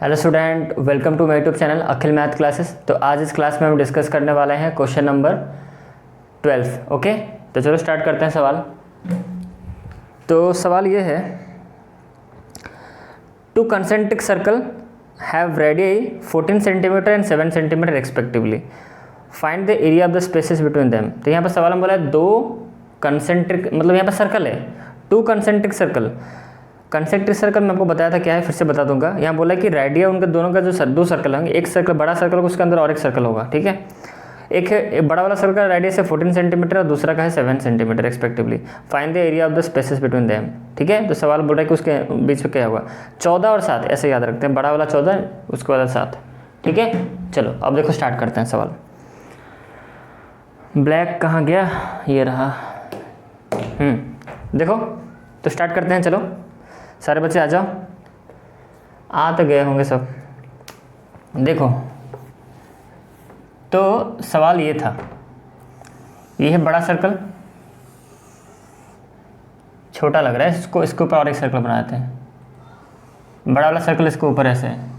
Hello student, welcome to my YouTube channel Akhil math classes. तो आज इस क्लास में हम डिस्कस करने वाले हैं क्वेश्चन नंबर 12। ओके, तो चलो स्टार्ट करते हैं सवाल। तो सवाल ये है, two concentric circle have radius 14 centimetre and 7 centimetre respectively, find the area of the spaces between them. तो यहाँ पर सवाल हम बोला है दो कंसेंट्रिक, मतलब यहाँ पर सर्कल है, two concentric circle. Concentric circle मैं आपको बताया था क्या है, फिर से बता दूंगा। यहाँ बोला कि रेडिया उनके दोनों का जो दो सर्कल होंगे, एक सर्कल बड़ा सर्कल होगा, उसके अंदर और एक सर्कल होगा, ठीक है। एक है बड़ा वाला सर्कल का रेडियस है 14 सेंटीमीटर और दूसरा का है 7 centimetre respectively. Find the area of the spaces between them, ठीक है। तो सवाल बोल रहा है कि उसके बीच में क्या होगा, 14 और 7, ऐसे याद रखते हैं, बड़ा वाला 14 उसके वाला 7, ठीक है। चलो अब देखो स्टार्ट करते हैं सवाल। ब्लैक कहाँ गया, ये रहा। देखो तो स्टार्ट करते हैं, चलो सारे बच्चे आ जाओ, आ तो गए होंगे सब। देखो तो सवाल ये था, ये है बड़ा सर्कल, छोटा लग रहा है, इसके ऊपर और एक सर्कल बनाते हैं। बड़ा वाला सर्कल इसके ऊपर ऐसे है।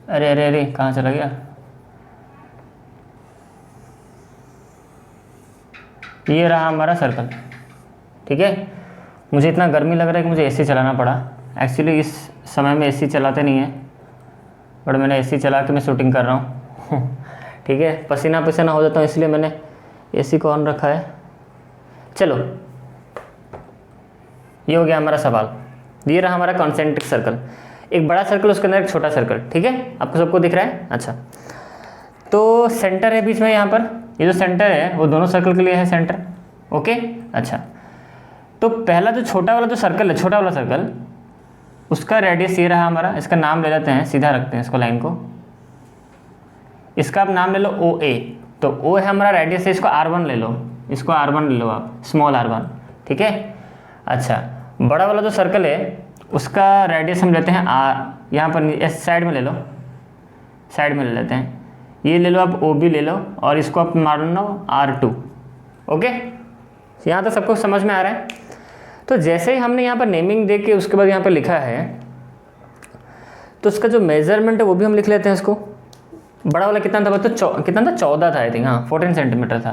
अरे अरे अरे कहाँ चला गया, ये रहा हमारा सर्कल, ठीक है। मुझे इतना गर्मी लग रहा है कि मुझे एसी चलाना पड़ा। एक्चुअली इस समय में एसी चलाते नहीं है, बट मैंने एसी चला के मैं शूटिंग कर रहा हूँ ठीक है। पसीना पसीना हो जाता हूँ, इसलिए मैंने एसी को ऑन रखा है। चलो ये हो गया हमारा सवाल। ये रहा हमारा कॉन्सेंट्रिक सर्कल, एक बड़ा सर्कल, उसके अंदर एक छोटा सर्कल, ठीक है। आपको सबको दिख रहा है, अच्छा। तो सेंटर है बीच में, यहाँ पर ये जो सेंटर है वो दोनों सर्कल के लिए है सेंटर, ओके। अच्छा, तो पहला जो छोटा वाला जो सर्कल है, छोटा वाला सर्कल, उसका रेडियस ये रहा हमारा। इसका नाम ले लेते हैं, सीधा रखते हैं इसको, लाइन को। इसका आप नाम ले लो OA। तो O है हमारा रेडियस है, इसको R1 ले लो, इसको R1 ले लो आप, स्मॉल R1, ठीक है। अच्छा, बड़ा वाला जो सर्कल है उसका रेडियस हम लेते हैं R, यहाँ पर इस साइड में ले लो, साइड में ले लेते हैं। ये ले लो आप OB ले लो, और इसको आप मान लो R2, ओके। यहाँ तक सबको समझ में आ रहा है। तो जैसे ही हमने यहाँ पर नेमिंग दे के उसके बाद यहाँ पर लिखा है, तो उसका जो मेजरमेंट है वो भी हम लिख लेते हैं इसको। बड़ा वाला कितना था, तो कितना था, 14 था आई थिंक, हाँ 14 सेंटीमीटर था।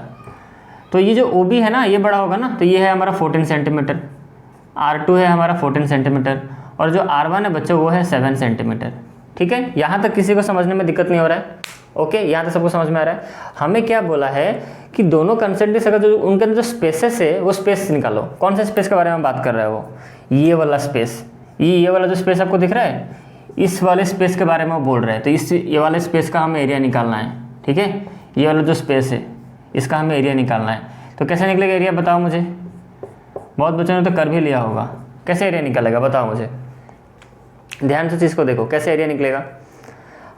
तो ये जो OB है ना, ये बड़ा होगा ना, तो ये है हमारा 14 सेंटीमीटर, R2 है हमारा 14 सेंटीमीटर, और जो R1 है बच्चों वो है 7 सेंटीमीटर, ठीक है। यहाँ तक किसी को समझने में दिक्कत नहीं हो रहा है, ओके। यहाँ तक सबको समझ में आ रहा है। हमें क्या बोला है कि दोनों कंसेंट्रिक सर्कल जो उनके अंदर जो स्पेसेस है वो स्पेस निकालो। कौन से स्पेस के बारे में बात कर रहा है वो, ये वाला स्पेस, ये वाला जो स्पेस आपको दिख रहा है, इस वाले स्पेस के बारे में वो बोल रहा है। तो ये वाले स्पेस का हमें एरिया निकालना है, ठीक है। ये वाला जो स्पेस है इसका हमें एरिया निकालना है। तो कैसे निकलेगा एरिया, बताओ मुझे। बहुत बच्चों ने तो कर भी लिया होगा, कैसे एरिया निकालेगा बताओ मुझे, ध्यान से चीज़ को देखो, कैसे एरिया निकलेगा।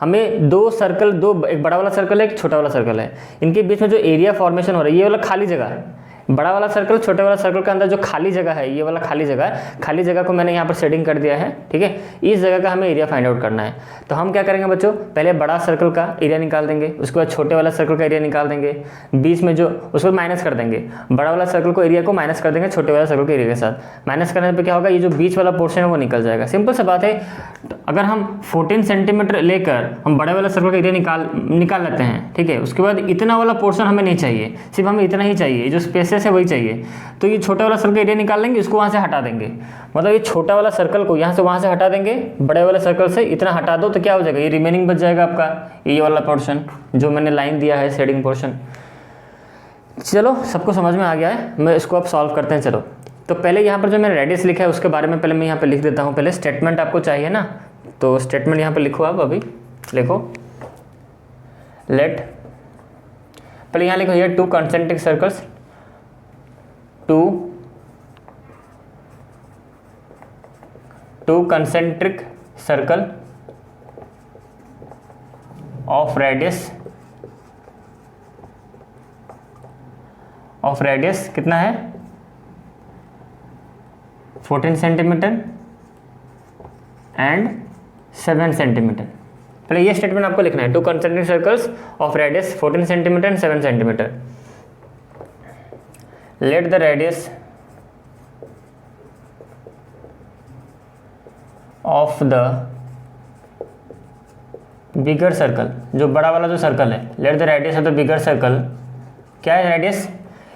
हमें दो सर्कल, एक बड़ा वाला सर्कल है, एक छोटा वाला सर्कल है, इनके बीच में जो एरिया फॉर्मेशन हो रहा है, ये वाला खाली जगह है। बड़ा वाला सर्कल छोटे वाला सर्कल के अंदर जो खाली जगह है, ये वाला खाली जगह है, खाली जगह को मैंने यहाँ पर शेडिंग कर दिया है, ठीक है। इस जगह का हमें एरिया फाइंड आउट करना है। तो हम क्या करेंगे बच्चों, पहले बड़ा सर्कल का एरिया निकाल देंगे, उसके बाद छोटे वाला सर्कल का एरिया निकाल देंगे, बीच में जो उसको माइनस कर देंगे, बड़ा वाला सर्कल को एरिया को माइनस कर देंगे छोटे वाला सर्कल के एरिया के साथ। माइनस करने पर क्या होगा, ये जो बीच वाला पोर्शन है वो निकल जाएगा। सिंपल सा बात है। अगर हम 14 सेंटीमीटर लेकर हम बड़े वाला सर्कल का एरिया निकाल लेते हैं, ठीक है, उसके बाद इतना वाला पोर्शन हमें नहीं चाहिए, सिर्फ हमें इतना ही चाहिए, जो स्पेसेस है वही चाहिए। तो ये छोटा वाला सर्कल एरिया निकाल लेंगे, इसको वहाँ से हटा देंगे, मतलब ये छोटा वाला सर्कल को यहाँ से वहाँ से हटा देंगे, बड़े वाले सर्कल से इतना हटा दो, तो क्या हो जाएगा, ये रिमेनिंग बच जाएगा आपका, ये वाला पोर्शन जो मैंने लाइन दिया है, शेडिंग पोर्शन। चलो सबको समझ में आ गया है, मैं इसको अब सॉल्व करते हैं। चलो तो पहले यहाँ पर जो मैंने रेडियस लिखा है उसके बारे में पहले मैं यहाँ पर लिख देता हूँ। पहले स्टेटमेंट आपको चाहिए ना, तो स्टेटमेंट यहाँ पर लिखो, आप अभी लिखो, लेट, पहले यहाँ लिखो, ये two concentric circles, two concentric circle of radius कितना है, 14 सेंटीमीटर एंड 7 सेंटीमीटर। पहले ये स्टेटमेंट आपको लिखना है, two concentric circles of radius 14 centimetre and 7 centimetre. Late the radius of the bigger circle, जो बड़ा वाला जो सर्कल है, let the radius of the bigger circle, क्या है रेडियस,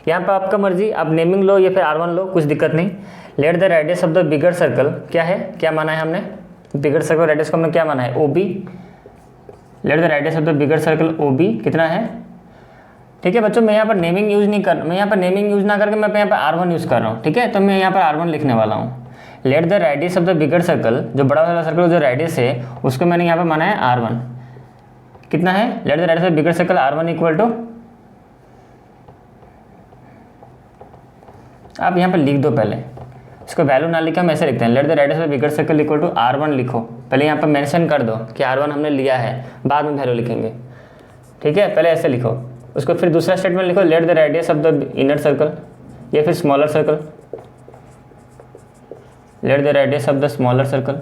यहाँ पर आपका मर्जी, आप नेमिंग लो या फिर R1 लो, कुछ दिक्कत नहीं। Late the radius of the bigger circle क्या है, क्या माना है हमने, बिगर सर्कल रेडियस को हमने क्या माना है, OB। Late the radius of the bigger circle OB कितना है, ठीक है बच्चों। मैं यहाँ पर नेमिंग यूज़ नहीं कर, मैं यहाँ पर नेमिंग यूज़ ना करके मैं यहाँ पर R1 यूज़ कर रहा हूँ, ठीक है। तो मैं यहाँ पर R1 लिखने वाला हूँ। Late the radius of the bigger circle, जो बड़ा वाला सर्कल जो रेडियस है उसको मैंने यहाँ पर माना है R1, कितना है, let the radius of the bigger circle R1 equal to, आप यहाँ पर लिख दो, पहले इसको वैल्यू ना लिखा हम ऐसे लिखते हैं, let the radius of the bigger circle equal to R1 लिखो, पहले यहाँ पर मेंशन कर दो कि R1 हमने लिया है, बाद में वैल्यू लिखेंगे, ठीक है। पहले ऐसे लिखो, उसको फिर दूसरा स्टेटमेंट लिखो, late the radius of the inner circle या फिर smaller circle, late the radius of the smaller circle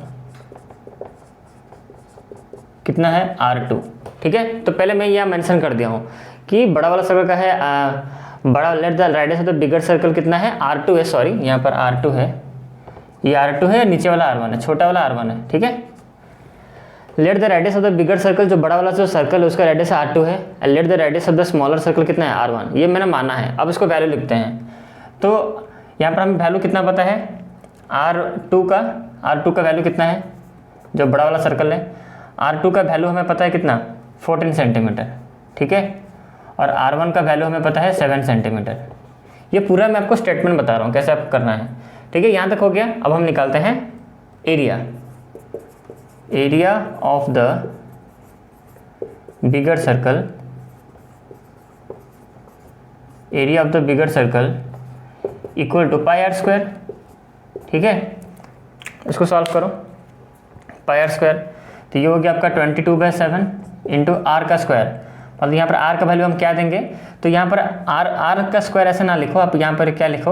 कितना है, R2, ठीक है। तो पहले मैं यहाँ मेंशन कर दिया हूँ कि बड़ा वाला सर्कल का है बड़ा, late the radius of the bigger circle कितना है, R2 है, सॉरी यहाँ पर R2 है, ये R2 है, नीचे वाला R1 है, छोटा वाला R1 है, ठीक है। Let the radius of the bigger circle, जो बड़ा वाला जो सर्कल है उसका रेडियस R2 है, let the radius of the smaller circle कितना है, R1, ये मैंने माना है। अब इसको वैल्यू लिखते हैं, तो यहाँ पर हमें वैल्यू कितना पता है, R2 का वैल्यू कितना है, जो बड़ा वाला सर्कल है R2 का वैल्यू हमें पता है कितना, 14 सेंटीमीटर, ठीक है। और R1 का वैल्यू हमें पता है 7 सेंटीमीटर। ये पूरा मैं आपको स्टेटमेंट बता रहा हूँ कैसे आप करना है, ठीक है। यहाँ तक हो गया। अब हम निकालते हैं area of the bigger circle, area of the bigger circle equal to pi R square, ठीक है। इसको सॉल्व करो, पाई R स्क्वायर, तो ये हो गया आपका 22/7 इंटू R का स्क्वायर, और यहाँ पर R का वैल्यू हम क्या देंगे, तो यहाँ पर R का स्क्वायर ऐसे ना लिखो, आप यहाँ पर क्या लिखो,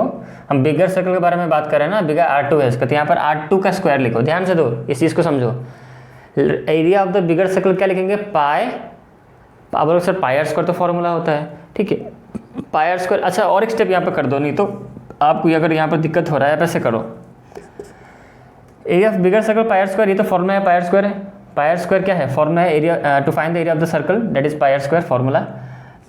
हम बिगर सर्कल के बारे में बात कर रहे हैं ना, बिगर R2 है इसका, तो यहाँ पर R2 का स्क्वायर लिखो, ध्यान से दो, इस चीज़ को समझो। Area of the bigger circle क्या लिखेंगे, पाई, आप बोलो सर पाई R स्क्वायर तो फॉर्मूला होता है, ठीक है, पाई R स्क्वायर। अच्छा और एक स्टेप यहाँ पर कर दो, नहीं तो आपको अगर यहाँ पर दिक्कत हो रहा है आप ऐसे करो, area of bigger circle pi R square, ये तो फॉर्मूला है, पाई R स्क्वायर है, पाई R स्क्वायर क्या है, फॉर्मूला है area to find the area of the circle, that is pi R square formula.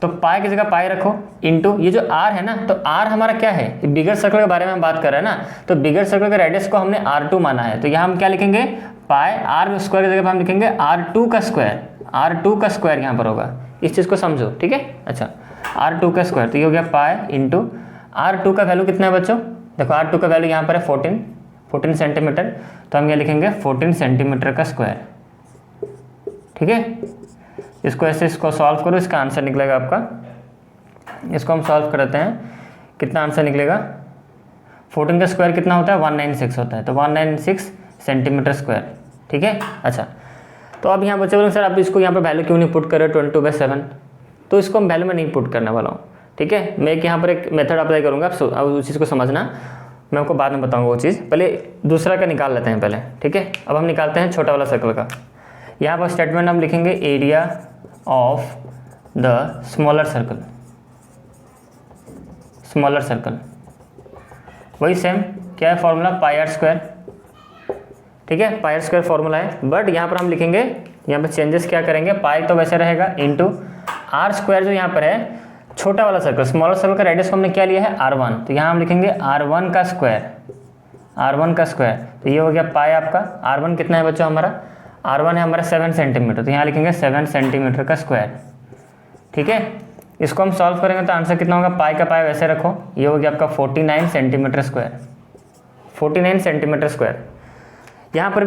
तो पाई की जगह पाई रखो, इनटू ये जो R है ना, तो R हमारा क्या है, बिगर सर्कल के बारे में हम बात कर रहे हैं ना, तो बिगर सर्कल के रेडियस को हमने R2 माना है, तो यहाँ हम क्या लिखेंगे, पाई R स्क्वायर की जगह पर हम लिखेंगे R2 का स्क्वायर, R2 का स्क्वायर यहाँ पर होगा, इस चीज़ को समझो, ठीक है। अच्छा R2 का स्क्वायर, तो ये हो गया पाई इंटू R2 का वैल्यू कितना है बच्चों, देखो R2 का वैल्यू यहाँ पर है 14 सेंटीमीटर, तो हम ये लिखेंगे 14 सेंटीमीटर का स्क्वायर, ठीक है। इसको ऐसे इसको सॉल्व करो, इसका आंसर निकलेगा आपका, इसको हम सॉल्व करते हैं, कितना आंसर निकलेगा, 14 का स्क्वायर कितना होता है, 196 होता है, तो 196 सेंटीमीटर स्क्वायर, ठीक है। अच्छा तो अब यहाँ बच्चे बोलेंगे सर आप इसको यहाँ पर वैल्यू क्यों नहीं पुट कर रहे, 22/7, तो इसको हम वैल्यू में नहीं पुट करने वाला हूँ, ठीक है। मैं एक यहाँ पर एक मेथड अप्लाई करूँगा, आप उस चीज़ को समझना, मैं आपको बाद में बताऊँगा वो चीज़, पहले दूसरा का निकाल लेते हैं पहले, ठीक है। अब हम निकालते हैं छोटा वाला सर्कल का, यहाँ पर स्टेटमेंट हम लिखेंगे area of the smaller circle, वही सेम क्या है फॉर्मूला, पाई R स्क्वायर, ठीक है, पाई R स्क्वायर फॉर्मूला है, बट यहाँ पर हम लिखेंगे, यहाँ पर चेंजेस क्या करेंगे, पाई तो वैसे रहेगा इंटू R स्क्वायर, जो यहाँ पर है छोटा वाला सर्कल, स्मॉलर सर्कल का रेडियस को हमने क्या लिया है R1, तो यहाँ हम लिखेंगे R1 का स्क्वायर, तो ये हो गया पाई आपका, R1 कितना है बच्चों हमारा, R1 है हमारा 7 सेंटीमीटर, तो यहाँ लिखेंगे 7 सेंटीमीटर का स्क्वायर, ठीक है। इसको हम सॉल्व करेंगे तो आंसर कितना होगा, पाई का पाई वैसे रखो, ये हो गया आपका 49 सेंटीमीटर स्क्वायर, 49 सेंटीमीटर स्क्वायर। यहाँ पर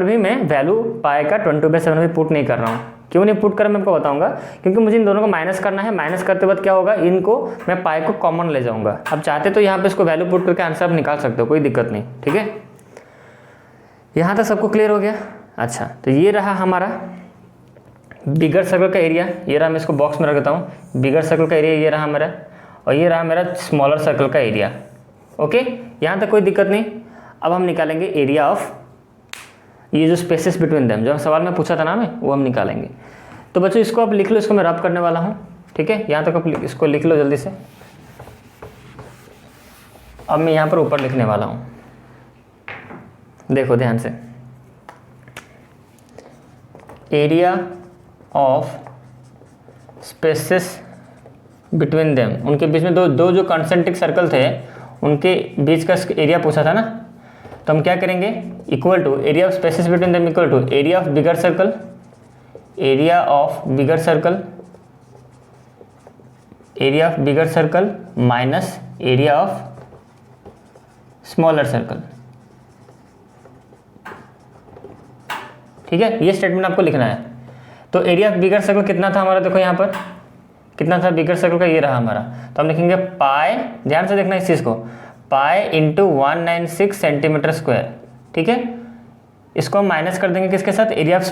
भी मैं वैल्यू पाई का 22/7 भी पुट नहीं कर रहा हूँ, क्यों नहीं पुट कर मैं आपको बताऊंगा, क्योंकि मुझे इन दोनों को माइनस करना है, माइनस करते वक्त क्या होगा, इनको मैं पाई को कॉमन ले जाऊंगा। अब चाहते तो यहाँ पे इसको वैल्यू पुट करके आंसर आप निकाल सकते हो, कोई दिक्कत नहीं, ठीक है। यहाँ तक सबको क्लियर हो गया। अच्छा तो ये रहा हमारा बिगर सर्कल का एरिया, ये रहा, मैं इसको बॉक्स में रख देता हूँ, बिगर सर्कल का एरिया ये रहा मेरा, और ये रहा मेरा स्मॉलर सर्कल का एरिया, ओके। यहाँ तक कोई दिक्कत नहीं। अब हम निकालेंगे एरिया ऑफ ये जो स्पेसेस बिटवीन देम, जो सवाल में पूछा था ना मैं, वो हम निकालेंगे। तो बच्चों इसको आप लिख लो, इसको मैं रब करने वाला हूँ, ठीक है। यहाँ तक आप इसको लिख लो जल्दी से। अब मैं यहाँ पर ऊपर लिखने वाला हूँ, देखो ध्यान से, area of spaces between them, उनके बीच में दो जो कॉन्सेंट्रिक सर्कल थे उनके बीच का एरिया पूछा था ना, तो हम क्या करेंगे, equal to area of spaces between them equal to area of bigger circle, area of bigger circle, area of bigger circle minus area of smaller circle. ठीक है, ये स्टेटमेंट आपको लिखना है। तो एरिया ऑफ बिगर सर्कल कितना था हमारा, देखो यहाँ पर कितना था बिगर सर्कल का, ये रहा हमारा। तो हम लिखेंगे पाई, ध्यान से देखना इस चीज़ को, पाई इंटू 196 सेंटीमीटर स्क्वायर। ठीक है, इसको हम माइनस कर देंगे किसके साथ, area of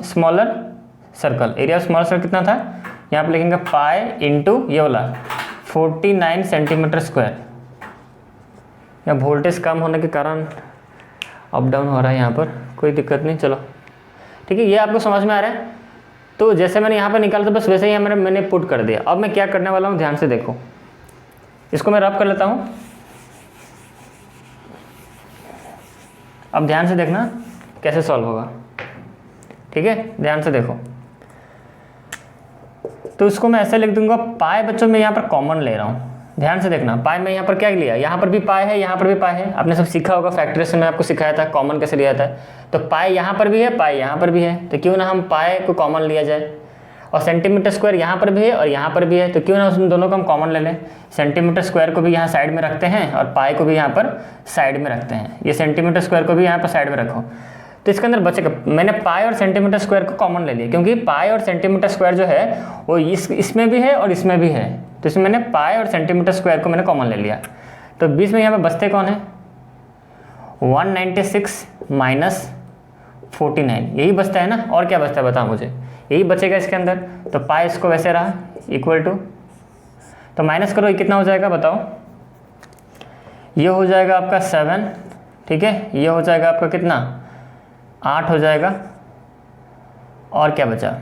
smaller circle. Area of smaller circle कितना था, यहाँ पर लिखेंगे पाई इंटू ये वाला 49 सेंटीमीटर स्क्वायर। या वोल्टेज कम होने के कारण अप डाउन हो रहा है यहाँ पर, कोई दिक्कत नहीं, चलो ठीक है, ये आपको समझ में आ रहा है। तो जैसे मैंने यहाँ पर निकाला था बस वैसे ही मैंने पुट कर दिया। अब मैं क्या करने वाला हूँ, ध्यान से देखो, इसको मैं रब कर लेता हूँ। अब ध्यान से देखना कैसे सॉल्व होगा। ठीक है, ध्यान से देखो, तो इसको मैं ऐसे लिख दूंगा, पाई बच्चों में यहाँ पर कॉमन ले रहा हूँ। ध्यान से देखना, पाई में यहाँ पर क्या लिया, यहाँ पर भी पाई है, यहाँ पर भी पाई है। आपने सब सीखा होगा, फैक्टराइजेशन में आपको सिखाया था कॉमन कैसे लिया जाता है। तो पाई यहाँ पर भी है, पाई यहाँ पर भी है, तो क्यों ना हम पाई को कॉमन लिया जाए। और सेंटीमीटर स्क्वायर यहाँ पर भी है और यहाँ पर भी है, तो क्यों ना उन दोनों को हम कॉमन ले लें। सेंटीमीटर स्क्वायर को भी यहाँ साइड में रखते हैं और पाई को भी यहाँ पर साइड में रखते हैं। ये सेंटीमीटर स्क्वायर को भी यहाँ पर साइड में रखो, तो इसके अंदर बचेगा, मैंने पाई और सेंटीमीटर स्क्वायर को कॉमन ले लिया, क्योंकि पाई और सेंटीमीटर स्क्वायर जो है वो इसमें भी है और इसमें भी है। तो इसमें मैंने पाई और सेंटीमीटर स्क्वायर को मैंने कॉमन ले लिया। तो बीच में यहाँ पे बचते कौन है, 196 माइनस 49, यही बचता है ना। और क्या बचता है बताओ मुझे, यही बचेगा इसके अंदर। तो पाई इसको वैसे रहा इक्वल टू, तो माइनस करो, ये कितना हो जाएगा बताओ, ये हो जाएगा आपका 7। ठीक है, ये हो जाएगा आपका कितना, 8 हो जाएगा। और क्या बचा,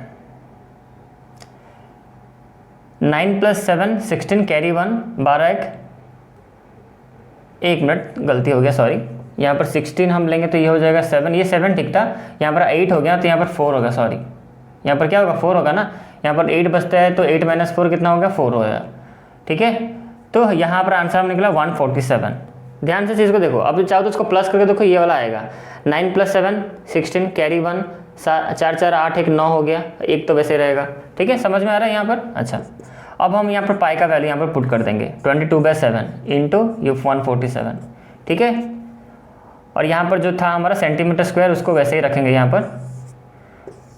9 + 7 16, कैरी 1 12 1 मिनट गलती हो गया, सॉरी, यहाँ पर 16 हम लेंगे तो ये हो जाएगा 7, ये 7 ठीक था, यहाँ पर 8 हो गया तो यहाँ पर 4 होगा, सॉरी यहाँ पर क्या होगा 4 होगा ना, यहाँ पर 8 बचता है तो 8 - 4 कितना होगा, 4 होगा। ठीक है, तो यहाँ पर आंसर निकला 147। ध्यान से चीज़ को देखो, अब चाहो तो उसको प्लस करके देखो, ये वाला आएगा 9 + 7 16, कैरी 1 4 4 8 1 9 हो गया, एक तो वैसे रहेगा। ठीक है, समझ में आ रहा है यहाँ पर। अच्छा, अब हम यहाँ पर पाई का वैल्यू यहाँ पर पुट कर देंगे 22/7 इंटू 147। ठीक है, और यहाँ पर जो था हमारा सेंटीमीटर स्क्वायर उसको वैसे ही रखेंगे, यहाँ पर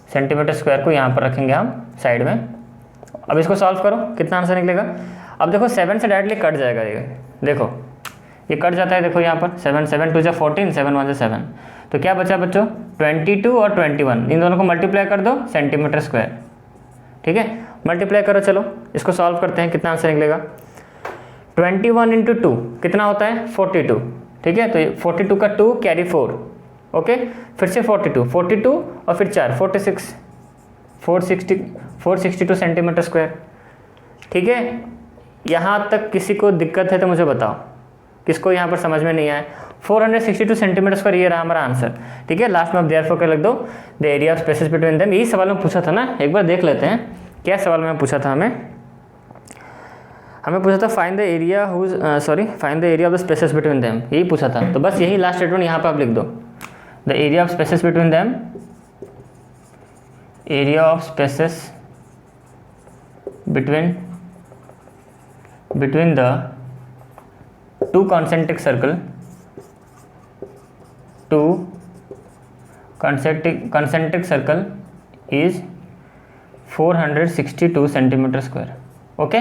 सेंटीमीटर स्क्वायर को यहाँ पर रखेंगे हम साइड में। अब इसको सॉल्व करो, कितना आंसर निकलेगा। अब देखो 7 से डायरेक्टली कट जाएगा, ये देखो ये कट जाता है, देखो यहाँ पर 7 7 2 14 7 1 7, तो क्या बचा बच्चों 22 और 21, इन दोनों को मल्टीप्लाई कर दो सेंटीमीटर स्क्वायर। ठीक है, मल्टीप्लाई करो, चलो इसको सॉल्व करते हैं, कितना आंसर निकलेगा। 21 × 2 कितना होता है 42। ठीक है, तो 42 का 2 कैरी 4, ओके, फिर से 42 और फिर 4 46 462 सेंटीमीटर स्क्वायर। ठीक है, यहाँ तक किसी को दिक्कत है तो मुझे बताओ, किसको यहाँ पर समझ में नहीं आया। 462 सेंटीमीटर स्क्वायर, ये रहा हमारा आंसर। ठीक है, लास्ट में आप देयरफॉर कर लिख दो, the area of spaces between them. यही सवाल में पूछा था ना, एक बार देख लेते हैं क्या सवाल में पूछा था। हमें पूछा था find the area find the area of the spaces between them, यही पूछा था। तो बस यही लास्ट स्टेटमेंट यहाँ पर आप लिख दो, the area of spaces between them, area of spaces between the two concentric circle is 462 centimetre square. Okay,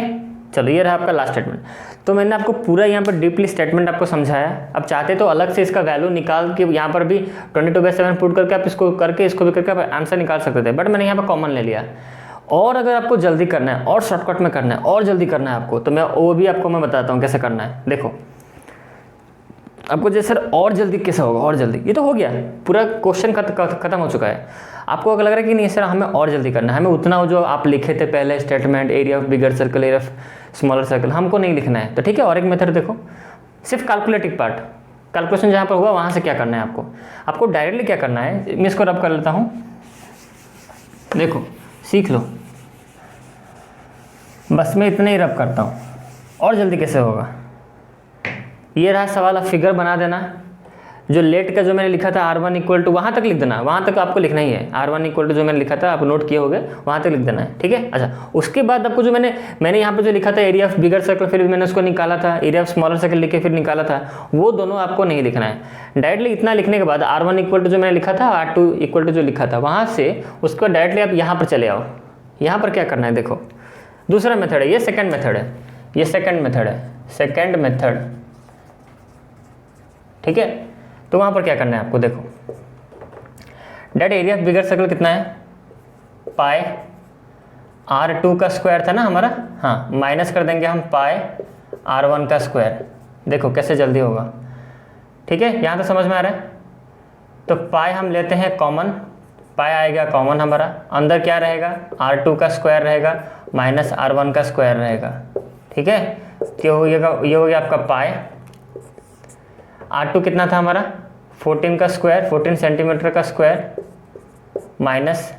चलो ये रहा आपका लास्ट स्टेटमेंट। तो मैंने आपको पूरा यहाँ पर डीपली स्टेटमेंट आपको समझाया। अब चाहते तो अलग से इसका वैल्यू निकाल के यहाँ पर भी 22/7 पुट करके आप इसको करके इसको भी करके आप आंसर निकाल सकते थे, बट मैंने यहाँ पर कॉमन ले लिया। और अगर आपको जल्दी करना है और शॉर्टकट में करना है और जल्दी करना है आपको, तो मैं वो भी आपको मैं बताता हूँ कैसे करना है। देखो आपको जैसे सर और जल्दी कैसे होगा, और जल्दी, ये तो हो गया पूरा क्वेश्चन खत्म हो चुका है। आपको अगर लग रहा है कि नहीं सर हमें और जल्दी करना है, हमें उतना जो आप लिखे थे पहले statement, area of bigger circle, area of smaller circle, हमको नहीं लिखना है, तो ठीक है, और एक मेथड देखो, सिर्फ कैलकुलेटिव पार्ट, कैलकुलेशन जहाँ पर हुआ वहाँ से क्या करना है आपको डायरेक्टली क्या करना है। मैं इसको रब कर लेता हूँ, देखो सीख लो, बस मैं इतना ही रब करता हूँ, और जल्दी कैसे होगा। ये रहा सवाल, आप फिगर बना देना। जो लेट का जो मैंने लिखा था R1 इक्वल टू, वहाँ तक लिख देना, वहाँ तक आपको लिखना ही है। R1 इक्वल टू जो मैंने लिखा था आप नोट किए होगे, वहाँ तक लिख देना है, ठीक है। अच्छा, उसके बाद आपको जो मैंने यहाँ पे जो लिखा था एरिया ऑफ बिगर सर्कल, फिर मैंने उसको निकाला था, एरिया ऑफ स्मॉलर सर्कल लिख के फिर निकाला था, वो दोनों आपको नहीं लिखना है। डायरेक्टली इतना लिखने के बाद R1 इक्वल टू जो मैंने लिखा था, R2 इक्वल टू जो लिखा था, वहाँ से उसको डायरेक्टली आप यहाँ पर चले आओ। यहाँ पर क्या करना है, देखो दूसरा मेथड है, ये सेकेंड मेथड है, ये सेकेंड मेथड है, सेकेंड मेथड, ठीक है। तो वहाँ पर क्या करना है आपको, देखो direct area of bigger circle कितना है, पाई R2 का स्क्वायर था ना हमारा, हाँ, माइनस कर देंगे हम पाई R1 का स्क्वायर। देखो कैसे जल्दी होगा, ठीक है, यहाँ तो समझ में आ रहा है। तो पाई हम लेते हैं कॉमन, पाई आएगा कॉमन हमारा, अंदर क्या रहेगा, R2 का स्क्वायर रहेगा माइनस R1 का स्क्वायर रहेगा, ठीक है। तो ये हो गया आपका पाई। R2 कितना था हमारा, 14 का स्क्वायर, 14 सेंटीमीटर का स्क्वायर माइनस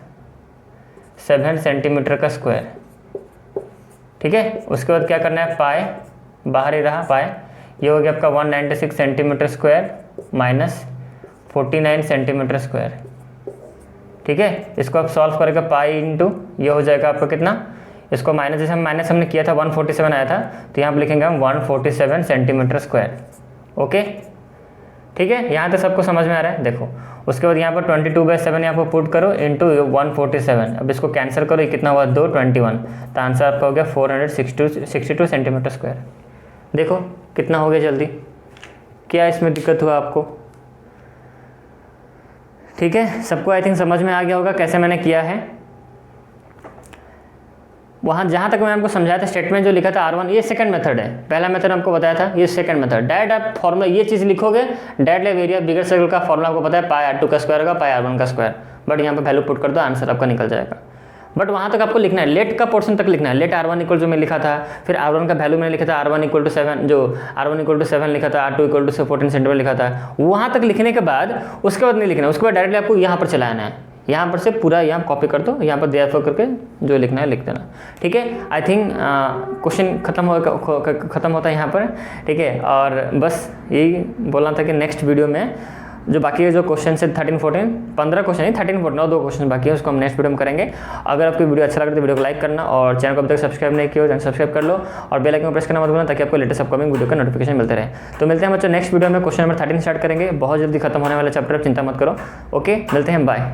7 सेंटीमीटर का स्क्वायर, ठीक है। उसके बाद क्या करना है, पाई बाहर ही रहा पाई, ये हो गया आपका 196 centimetre square minus 49 centimetre square, ठीक है। इसको आप सॉल्व करेगा, पाई इंटू ये हो जाएगा आपका कितना, इसको माइनस, जैसे माइनस हमने किया था 147 आया था, तो यहाँ पर लिखेंगे हम 147 सेंटीमीटर स्क्वायर, ओके, ठीक है। यहाँ तक सबको समझ में आ रहा है। देखो उसके बाद यहाँ पर 22/7 यहाँ पर पुट करो इंटू 147, अब इसको कैंसिल करो, ये कितना हुआ 2, 21, तो आंसर आपका हो गया 462 सेंटीमीटर स्क्वायर। देखो कितना हो गया जल्दी, क्या इसमें दिक्कत हुआ आपको, ठीक है। सबको आई थिंक समझ में आ गया होगा कैसे मैंने किया है। वहाँ जहाँ तक मैं आपको समझाया था स्टेटमेंट जो लिखा था R1, ये सेकंड मेथड है, पहला मेथड आपको बताया था, ये सेकंड मेथड। डायरेक्ट आप फॉर्मूला ये चीज़ लिखोगे, डायरेक्ट एरिया बिगर सर्कल का फॉर्मूला आपको पता है, पाई R2 का स्क्वायर का, पाई R1 का स्क्वायर, बट यहाँ पे वैल्यू पुट कर दो, आंसर आपका निकल जाएगा। बट वहाँ तक आपको लिखना है, लेट का पोर्शन तक लिखना है। लेट R1 इक्वल जो मैं लिखा था, फिर R1 का वैल्यू मैंने लिखा था R1 इक्वल टू 7, जो R1 इक्वल टू 7 लिखा था, R2 इक्वल टू 14 सेंटीमीटर लिखा था, वहाँ तक लिखने के बाद उसके बाद नहीं लिखना है, उसके बाद डायरेक्टली आपको यहाँ पर चलाना है, यहाँ पर से पूरा यहाँ कॉपी कर दो, यहाँ पर देयरफॉर करके जो लिखना है लिख देना, ठीक है। आई थिंक क्वेश्चन खत्म होता है यहाँ पर, ठीक है। और बस यही बोलना था कि नेक्स्ट वीडियो में जो बाकी जो क्वेश्चन है 13, 14, 15 क्वेश्चन नहीं 13, 14, 2 क्वेश्चन बाकी है, उसको हम नेक्स्ट वीडियो में करेंगे। अगर आपको वीडियो अच्छा लगे तो वीडियो को लाइक करना, और चैनल को अभी तक सब्सक्राइब नहीं किया हो चैनल सब्सक्राइब कर लो, और बेल आइकन को प्रेस करना मत भूलना, ताकि आपको लेटेस्ट अपकमिंग वीडियो का नोटिफिकेशन मिलते रहे। तो मिलते हैं बच्चों नेक्स्ट वीडियो में, क्वेश्चन नंबर 13 स्टार्ट करेंगे, बहुत जल्दी खत्म होने वाला चैप्टर, चिंता मत करो, ओके, मिलते हैं, बाय।